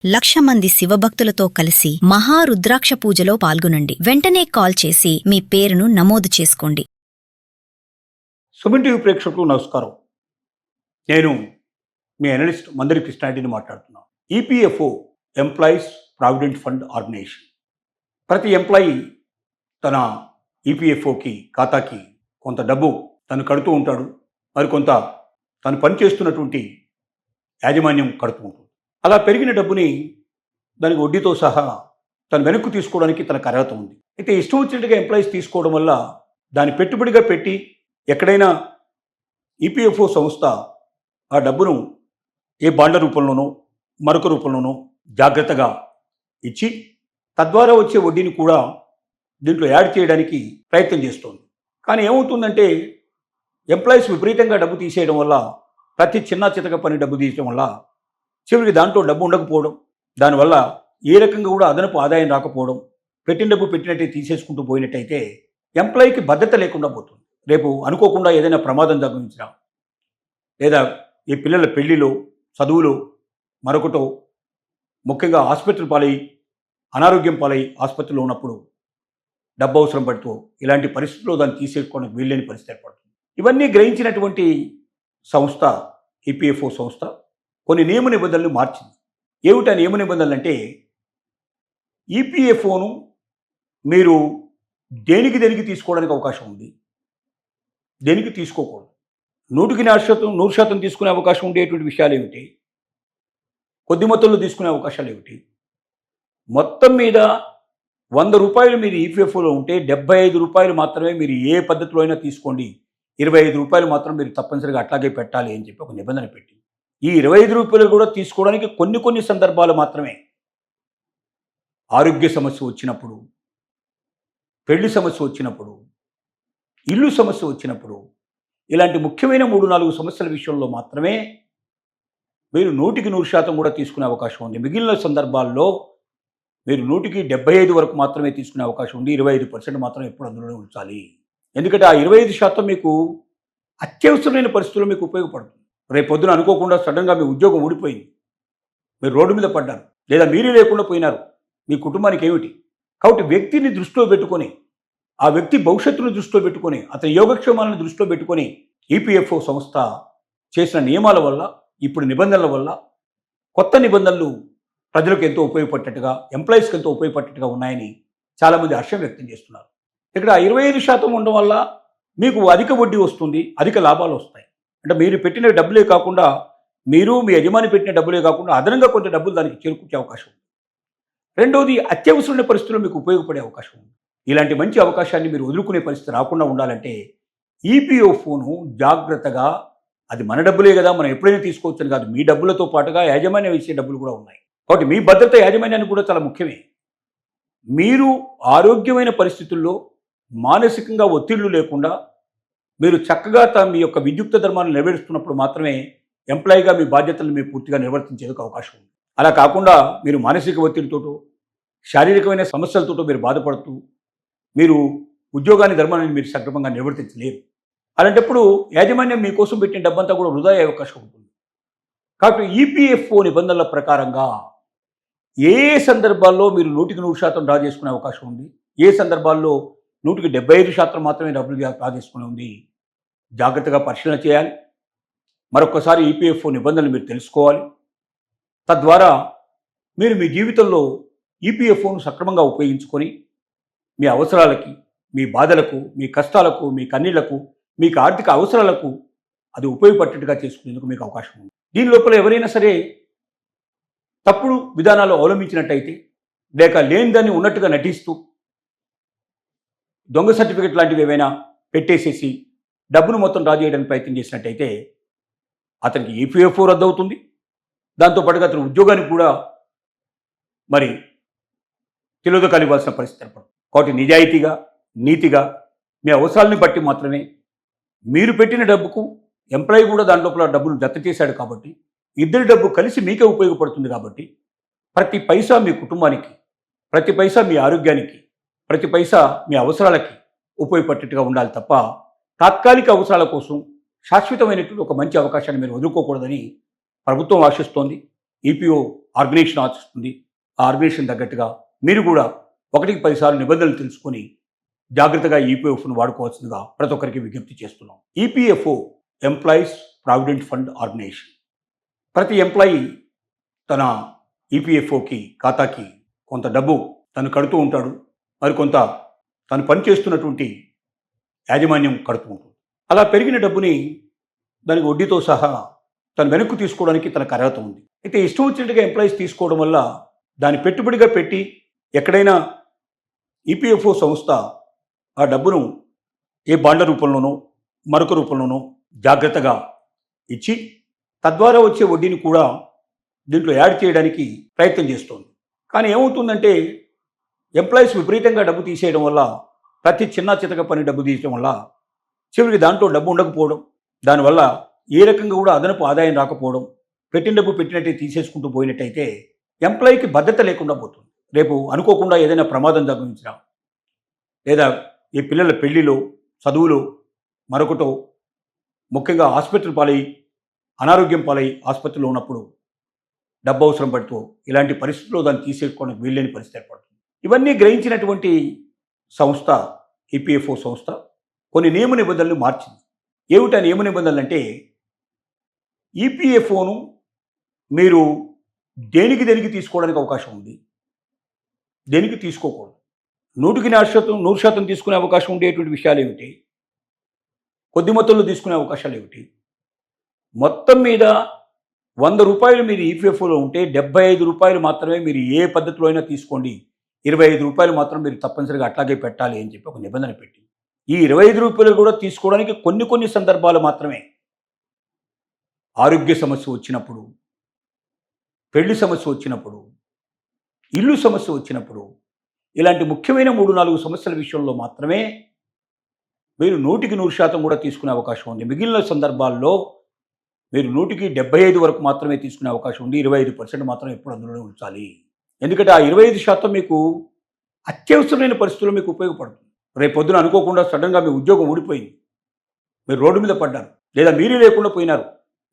1,00,000 మంది శివభక్తులతో కలిసి మహారుద్రాక్ష పూజలో పాల్గొనండి. వెంటనే కాల్ చేసి మీ పేరును నమోదు చేసుకోండి. సుమన్ టీవీ ప్రేక్షకులకు నమస్కారం. నేను మీ అనలిస్ట్ మందరి కృష్ణారెడ్డిని మాట్లాడుతున్నాను. EPFO employees provident fund organisation. ప్రతి ఎంప్లాయీ తన ఈపీఎఫ్ఓకి ఖాతాకి కొంత డబ్బు తను కడుతూ ఉంటాడు, మరికొంత తను పనిచేస్తున్నటువంటి యాజమాన్యం కడుతూ ఉంటుంది. అలా పెరిగిన డబ్బుని దానికి వడ్డీతో సహా తను వెనక్కు తీసుకోవడానికి తనకు అర్హత ఉంది. అయితే ఇష్టం వచ్చినట్టుగా ఎంప్లాయీస్ తీసుకోవడం వల్ల దాన్ని పెట్టుబడిగా పెట్టి ఎక్కడైనా ఈపీఎఫ్ఓ సంస్థ ఆ డబ్బును ఏ బాండ్ల రూపంలోనో మరొక రూపంలోనో జాగ్రత్తగా ఇచ్చి తద్వారా వచ్చే వడ్డీని కూడా దీంట్లో యాడ్ చేయడానికి ప్రయత్నం చేస్తోంది. కానీ ఏమవుతుందంటే ఎంప్లాయీస్ విపరీతంగా డబ్బు తీసేయడం వల్ల, ప్రతి చిన్న చితక పని డబ్బు తీయడం వల్ల చివరికి దాంట్లో డబ్బు ఉండకపోవడం, దానివల్ల ఏ రకంగా కూడా అదనపు ఆదాయం రాకపోవడం, పెట్టిన డబ్బు పెట్టినట్టే తీసేసుకుంటూ పోయినట్టయితే ఎంప్లాయీకి భద్రత లేకుండా పోతుంది. రేపు అనుకోకుండా ఏదైనా ప్రమాదం సంభవించినా, లేదా ఈ పిల్లల పెళ్లిలో, చదువులో, మరొకటో, ముఖ్యంగా ఆసుపత్రి పాలై అనారోగ్యం పాలై ఆసుపత్రిలో ఉన్నప్పుడు డబ్బు అవసరం పడుతూ ఇలాంటి పరిస్థితుల్లో దాన్ని తీసేసుకోవడానికి వీల్లేని పరిస్థితి ఏర్పడుతుంది. ఇవన్నీ గ్రహించినటువంటి సంస్థ ఈపీఎఫ్ఓ సంస్థ కొన్ని నియమ నిబంధనలు మార్చింది. ఏమిటా నియమ నిబంధనలు అంటే, ఈపీఎఫ్ఓను మీరు దేనికి తీసుకోవడానికి అవకాశం ఉంది, దేనికి తీసుకోకూడదు, 100% తీసుకునే అవకాశం ఉండేటువంటి విషయాలు ఏమిటి, కొద్ది మొత్తంలో తీసుకునే అవకాశాలు ఏమిటి, మొత్తం మీద 100 రూపాయలు మీరు ఈపీఎఫ్ఓలో ఉంటే 75 రూపాయలు మాత్రమే మీరు ఏ పద్ధతిలో అయినా తీసుకోండి, 25 రూపాయలు మాత్రం మీరు తప్పనిసరిగా అట్లాగే పెట్టాలి అని చెప్పి ఒక నిబంధన పెట్టి, ఈ 25 రూపాయలు కూడా తీసుకోవడానికి కొన్ని సందర్భాలు మాత్రమే, ఆరోగ్య సమస్య వచ్చినప్పుడు, పెళ్లి సమస్య వచ్చినప్పుడు, ఇల్లు సమస్య వచ్చినప్పుడు, ఇలాంటి ముఖ్యమైన 3-4 సమస్యల విషయంలో మాత్రమే మీరు 100% కూడా తీసుకునే అవకాశం ఉంది. మిగిలిన సందర్భాల్లో మీరు 175 వరకు మాత్రమే తీసుకునే అవకాశం ఉంది. 25% మాత్రం ఎప్పుడు అందులోనే ఉంచాలి. ఎందుకంటే ఆ 25% మీకు అత్యవసరమైన పరిస్థితుల్లో మీకు ఉపయోగపడుతుంది. రేపు పొద్దున అనుకోకుండా సడన్గా మీ ఉద్యోగం ఊడిపోయింది, మీరు రోడ్డు మీద పడ్డారు, లేదా మీరే లేకుండా పోయినారు, మీ కుటుంబానికి ఏమిటి? కాబట్టి వ్యక్తిని దృష్టిలో పెట్టుకొని, ఆ వ్యక్తి భవిష్యత్తును దృష్టిలో పెట్టుకొని, అతని యోగక్షేమాలను దృష్టిలో పెట్టుకొని ఈపీఎఫ్ఓ సంస్థ చేసిన నియమాల వల్ల, ఇప్పుడు నిబంధనల వల్ల, కొత్త నిబంధనలు ప్రజలకు ఎంతో ఉపయోగపడేట్టుగా, ఎంప్లాయీస్కి ఎంతో ఉపయోగపడేట్టుగా ఉన్నాయని చాలామంది హర్షం వ్యక్తం చేస్తున్నారు. ఇక్కడ 25% ఉండడం వల్ల మీకు అధిక వడ్డీ వస్తుంది, అధిక లాభాలు వస్తాయి. అంటే మీరు పెట్టిన డబ్బులే కాకుండా, మీరు మీ యజమాని పెట్టిన డబ్బులే కాకుండా అదనంగా కొంత డబ్బులు దానికి చేరుకునే అవకాశం ఉంది. రెండవది, అత్యవసరమైన పరిస్థితుల్లో మీకు ఉపయోగపడే అవకాశం ఉంది. ఇలాంటి మంచి అవకాశాన్ని మీరు వదులుకునే పరిస్థితి రాకుండా ఉండాలంటే ఈపీఎఫ్ఓను జాగ్రత్తగా, అది మన డబ్బులే కదా, మనం ఎప్పుడైనా తీసుకోవచ్చని కాదు, మీ డబ్బులతో పాటుగా యాజమాన్యం ఇచ్చే డబ్బులు కూడా ఉన్నాయి. కాబట్టి మీ భద్రత యాజమాన్యానికి కూడా చాలా ముఖ్యమే. మీరు ఆరోగ్యమైన పరిస్థితుల్లో, మానసికంగా ఒత్తిళ్లు లేకుండా మీరు చక్కగా మీ యొక్క విద్యుక్త ధర్మాన్ని నెరవేరుస్తున్నప్పుడు మాత్రమే ఎంప్లాయీగా మీ బాధ్యతలను మీరు పూర్తిగా నిర్వర్తించేందుకు అవకాశం ఉంది. అలా కాకుండా మీరు మానసిక ఒత్తిడితోటో, శారీరకమైన సమస్యలతోటో మీరు బాధపడుతూ మీరు ఉద్యోగాన్ని, ధర్మాన్ని మీరు సక్రమంగా నిర్వర్తించలేరు. అలాంటప్పుడు యాజమాన్యం మీకోసం పెట్టిన డబ్బంతా కూడా వృధా అయ్యే అవకాశం ఉంటుంది. కాబట్టి ఈపీఎఫ్ఓ నిబంధనల ప్రకారంగా ఏ సందర్భాల్లో మీరు 100% డ్రా చేసుకునే అవకాశం ఉంది, ఏ సందర్భాల్లో 175% మాత్రమే డబ్బులు డ్రా చేసుకునే ఉంది, జాగ్రత్తగా పరిశీలన చేయాలి. మరొకసారి ఈపీఎఫ్ఓ నిబంధనలు మీరు తెలుసుకోవాలి. తద్వారా మీరు మీ జీవితంలో ఈపీఎఫ్ఓను సక్రమంగా ఉపయోగించుకొని మీ అవసరాలకి, మీ బాధలకు, మీ కష్టాలకు, మీ కన్నీళ్లకు, మీకు ఆర్థిక అవసరాలకు అది ఉపయోగపడేట్టుగా చేసుకునేందుకు మీకు అవకాశం ఉంది. దీని లోపల ఎవరైనా సరే తప్పుడు విధానాలు అవలంబించినట్టయితే, లేక లేని దాన్ని ఉన్నట్టుగా నటిస్తూ దొంగ సర్టిఫికెట్ లాంటివి ఏవైనా పెట్టేసేసి డబ్బును మొత్తం డ్రా చేయడానికి ప్రయత్నం చేసినట్టయితే అతనికి ఈపీఎఫ్ఓ రద్దు అవుతుంది. దాంతోపాటుగా అతని ఉద్యోగానికి కూడా మరి తిలోదకాలు ఇవ్వాల్సిన పరిస్థితి ఏర్పడుతుంది. కాబట్టి నిజాయితీగా, నీతిగా, మీ అవసరాలని బట్టి మాత్రమే, మీరు పెట్టిన డబ్బుకు ఎంప్లాయీ కూడా దాని లోపల డబ్బులు జత చేశాడు కాబట్టి, ఇద్దరి డబ్బు కలిసి మీకే ఉపయోగపడుతుంది కాబట్టి, ప్రతి పైసా మీ కుటుంబానికి, ప్రతి పైసా మీ ఆరోగ్యానికి, ప్రతి పైసా మీ అవసరాలకి ఉపయోగపడేట్టుగా ఉండాలి తప్ప తాత్కాలిక అవసరాల కోసం శాశ్వతమైనటువంటి ఒక మంచి అవకాశాన్ని మీరు వదులుకోకూడదని ప్రభుత్వం ఆశిస్తోంది. ఈపీఓ ఆర్గనైజేషన్ ఆశిస్తుంది. ఆ ఆర్గనైజేషన్ తగ్గట్టుగా మీరు కూడా 1కి 10 సార్లు నిబంధనలు తెలుసుకొని జాగ్రత్తగా ఈపీఎఫ్ను వాడుకోవాల్సిందిగా ప్రతి ఒక్కరికి విజ్ఞప్తి చేస్తున్నాం. EPFO employees provident fund organisation. ప్రతి ఎంప్లాయీ తన ఈపీఎఫ్ఓకి ఖాతాకి కొంత డబ్బు తను కడుతూ ఉంటాడు, మరికొంత తను పనిచేస్తున్నటువంటి యాజమాన్యం కడుతూ ఉంటుంది. అలా పెరిగిన డబ్బుని దానికి వడ్డీతో సహా తను వెనక్కు తీసుకోవడానికి తనకు అర్హత ఉంది. అయితే ఇష్టం వచ్చినట్టుగా ఎంప్లాయీస్ తీసుకోవడం వల్ల దాన్ని పెట్టుబడిగా పెట్టి ఎక్కడైనా ఈపీఎఫ్ఓ సంస్థ ఆ డబ్బును ఏ బాండ్ల రూపంలోనో మరొక రూపంలోనో జాగ్రత్తగా ఇచ్చి తద్వారా వచ్చే వడ్డీని కూడా దీంట్లో యాడ్ చేయడానికి ప్రయత్నం చేస్తోంది. కానీ ఏమవుతుందంటే ఎంప్లాయీస్ విపరీతంగా డబ్బు తీసేయడం వల్ల, ప్రతి చిన్న చితక పని డబ్బు తీయడం వల్ల చివరికి దాంట్లో డబ్బు ఉండకపోవడం, దానివల్ల ఏ రకంగా కూడా అదనపు ఆదాయం రాకపోవడం, పెట్టిన డబ్బు పెట్టినట్టే తీసేసుకుంటూ పోయినట్టయితే ఎంప్లాయీకి భద్రత లేకుండా పోతుంది. రేపు అనుకోకుండా ఏదైనా ప్రమాదం సంభవించినా, లేదా ఈ పిల్లల పెళ్లిలో, చదువులో, మరొకటో, ముఖ్యంగా హాస్పిటల్ పాలై అనారోగ్యం పాలై ఆసుపత్రిలో ఉన్నప్పుడు డబ్బు అవసరం పడుతూ ఇలాంటి పరిస్థితుల్లో దాన్ని తీసేసుకోవడానికి వీల్లేని పరిస్థితి ఏర్పడుతుంది. ఇవన్నీ గ్రహించినటువంటి సంస్థ ఈపీఎఫ్ఓ సంస్థ కొన్ని నియమ నిబంధనలు మార్చింది. ఏమిటా నియమ నిబంధనలు అంటే, ఈపీఎఫ్ఓను మీరు దేనికి తీసుకోవడానికి అవకాశం ఉంది, దేనికి తీసుకోకూడదు, 100% తీసుకునే అవకాశం ఉండేటువంటి విషయాలు ఏమిటి, కొద్ది మొత్తంలో తీసుకునే అవకాశాలు ఏమిటి, మొత్తం మీద 100 రూపాయలు మీరు ఈపీఎఫ్ఓలో ఉంటే 75 రూపాయలు మాత్రమే మీరు ఏ పద్ధతిలో అయినా తీసుకోండి, 25 రూపాయలు మాత్రం మీరు తప్పనిసరిగా అట్లాగే పెట్టాలి అని చెప్పి ఒక నిబంధన పెట్టి, ఈ 25 రూపాయలు కూడా తీసుకోవడానికి కొన్ని సందర్భాలు మాత్రమే, ఆరోగ్య సమస్య వచ్చినప్పుడు, పెళ్లి సమస్య వచ్చినప్పుడు, ఇల్లు సమస్య వచ్చినప్పుడు, ఇలాంటి ముఖ్యమైన 3-4 సమస్యల విషయంలో మాత్రమే మీరు 100% కూడా తీసుకునే అవకాశం ఉంది. మిగిలిన సందర్భాల్లో మీరు 175 వరకు మాత్రమే తీసుకునే అవకాశం ఉంది. 25% మాత్రం ఎప్పుడు అందులోనే ఉంచాలి. ఎందుకంటే ఆ 25% మీకు అత్యవసరమైన పరిస్థితుల్లో మీకు ఉపయోగపడుతుంది. రేపు పొద్దున అనుకోకుండా సడన్గా మీ ఉద్యోగం ఊడిపోయింది, మీరు రోడ్డు మీద పడ్డారు, లేదా మీరే లేకుండా పోయినారు,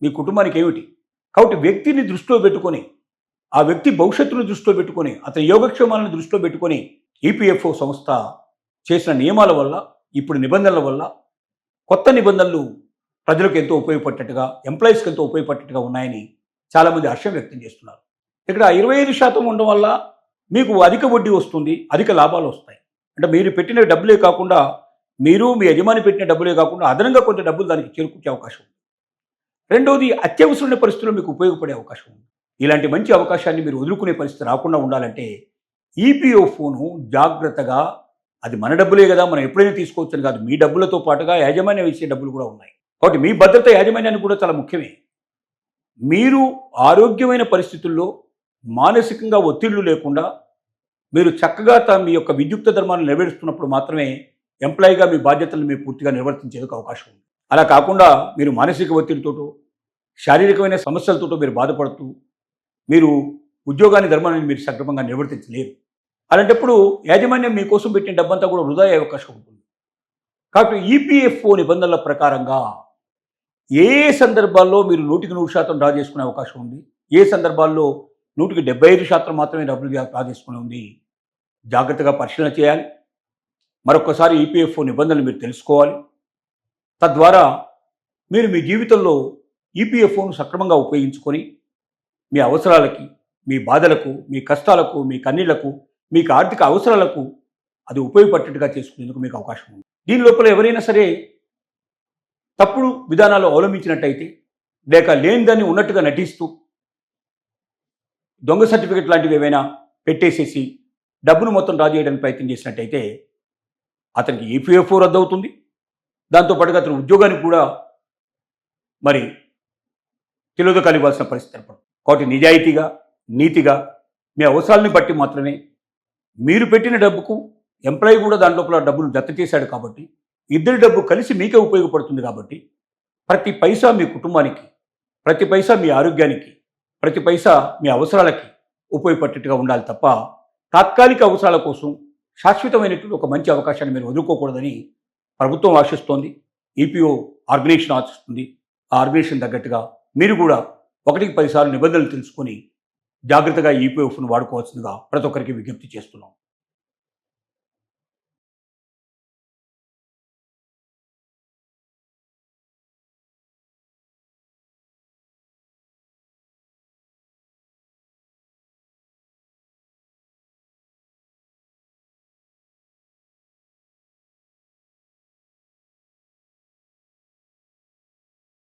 మీ కుటుంబానికి ఏమిటి? కాబట్టి వ్యక్తిని దృష్టిలో పెట్టుకొని, ఆ వ్యక్తి భవిష్యత్తును దృష్టిలో పెట్టుకొని, అతని యోగక్షేమాలను దృష్టిలో పెట్టుకొని ఈపీఎఫ్ఓ సంస్థ చేసిన నియమాల వల్ల, ఇప్పుడు నిబంధనల వల్ల, కొత్త నిబంధనలు ప్రజలకు ఎంతో ఉపయోగపడేట్టుగా, ఎంప్లాయీస్కి ఎంతో ఉపయోగపడేట్టుగా ఉన్నాయని చాలామంది హర్షం వ్యక్తం చేస్తున్నారు. ఇక్కడ 25% ఉండడం వల్ల మీకు అధిక వడ్డీ వస్తుంది, అధిక లాభాలు వస్తాయి. అంటే మీరు పెట్టిన డబ్బులే కాకుండా, మీరు మీ యజమాని పెట్టిన డబ్బులే కాకుండా అదనంగా కొంత డబ్బులు దానికి చేరుకునే అవకాశం ఉంది. రెండవది, అత్యవసరమైన పరిస్థితుల్లో మీకు ఉపయోగపడే అవకాశం ఉంది. ఇలాంటి మంచి అవకాశాన్ని మీరు వదులుకునే పరిస్థితి రాకుండా ఉండాలంటే ఈపీఎఫ్ఓను జాగ్రత్తగా, అది మన డబ్బులే కదా, మనం ఎప్పుడైనా తీసుకోవచ్చు అని కాదు, మీ డబ్బులతో పాటుగా యాజమాన్యం ఇచ్చే డబ్బులు కూడా ఉన్నాయి. కాబట్టి మీ భద్రత యాజమాన్యానికి కూడా చాలా ముఖ్యమే. మీరు ఆరోగ్యమైన పరిస్థితుల్లో, మానసికంగా ఒత్తిళ్లు లేకుండా మీరు చక్కగా మీ యొక్క విద్యుక్త ధర్మాన్ని నెరవేరుస్తున్నప్పుడు మాత్రమే ఎంప్లాయీగా మీ బాధ్యతలను మీరు పూర్తిగా నిర్వర్తించేందుకు అవకాశం ఉంది. అలా కాకుండా మీరు మానసిక ఒత్తిడితోటో, శారీరకమైన సమస్యలతోటో మీరు బాధపడుతూ మీరు ఉద్యోగాన్ని, ధర్మాన్ని మీరు సక్రమంగా నిర్వర్తించలేరు. అలాంటప్పుడు యాజమాన్యం మీకోసం పెట్టిన డబ్బంతా కూడా వృధా అయ్యే అవకాశం ఉంటుంది. కాబట్టి ఈపీఎఫ్ఓ నిబంధనల ప్రకారంగా ఏ సందర్భాల్లో మీరు 100% డ్రా చేసుకునే అవకాశం ఉంది, ఏ సందర్భాల్లో 175% మాత్రమే డబ్బులు డ్రా చేసుకునే ఉంది, జాగ్రత్తగా పరిశీలన చేయాలి. మరొకసారి ఈపీఎఫ్ఓ నిబంధనలు మీరు తెలుసుకోవాలి. తద్వారా మీరు మీ జీవితంలో ఈపీఎఫ్ఓను సక్రమంగా ఉపయోగించుకొని మీ అవసరాలకి, మీ బాధలకు, మీ కష్టాలకు, మీ కన్నీళ్లకు, మీకు ఆర్థిక అవసరాలకు అది ఉపయోగపడేట్టుగా చేసుకునేందుకు మీకు అవకాశం ఉంది. దీని లోపల ఎవరైనా సరే తప్పుడు విధానాలు అవలంబించినట్టయితే, లేక లేని దాన్ని ఉన్నట్టుగా నటిస్తూ దొంగ సర్టిఫికెట్ లాంటివి ఏవైనా పెట్టేసేసి డబ్బును మొత్తం డ్రా చేయడానికి ప్రయత్నం చేసినట్టయితే అతనికి ఈపీఎఫ్ఓ రద్దు అవుతుంది. దాంతోపాటుగా అతని ఉద్యోగానికి కూడా మరి తిలోదకాలు ఇవ్వాల్సిన పరిస్థితి ఏర్పడుతుంది. కాబట్టి నిజాయితీగా, నీతిగా, మీ అవసరాలని బట్టి మాత్రమే, మీరు పెట్టిన డబ్బుకు ఎంప్లాయీ కూడా దాని లోపల డబ్బులు జత చేశాడు కాబట్టి, ఇద్దరి డబ్బు కలిసి మీకే ఉపయోగపడుతుంది కాబట్టి, ప్రతి పైసా మీ కుటుంబానికి, ప్రతి పైసా మీ ఆరోగ్యానికి, ప్రతి పైసా మీ అవసరాలకి ఉపయోగపడేట్టుగా ఉండాలి తప్ప తాత్కాలిక అవసరాల కోసం శాశ్వతమైనటువంటి ఒక మంచి అవకాశాన్ని మీరు వదులుకోకూడదని ప్రభుత్వం ఆశిస్తోంది, ఈపీఓ ఆర్గనైజేషన్ ఆశిస్తుంది. ఆ ఆర్గనైజేషన్ తగ్గట్టుగా మీరు కూడా 1కి 10 సార్లు నిబంధనలు తెలుసుకొని జాగ్రత్తగా ఈపీఎఫ్ను వాడుకోవాల్సిందిగా ప్రతి ఒక్కరికి విజ్ఞప్తి చేస్తున్నాం.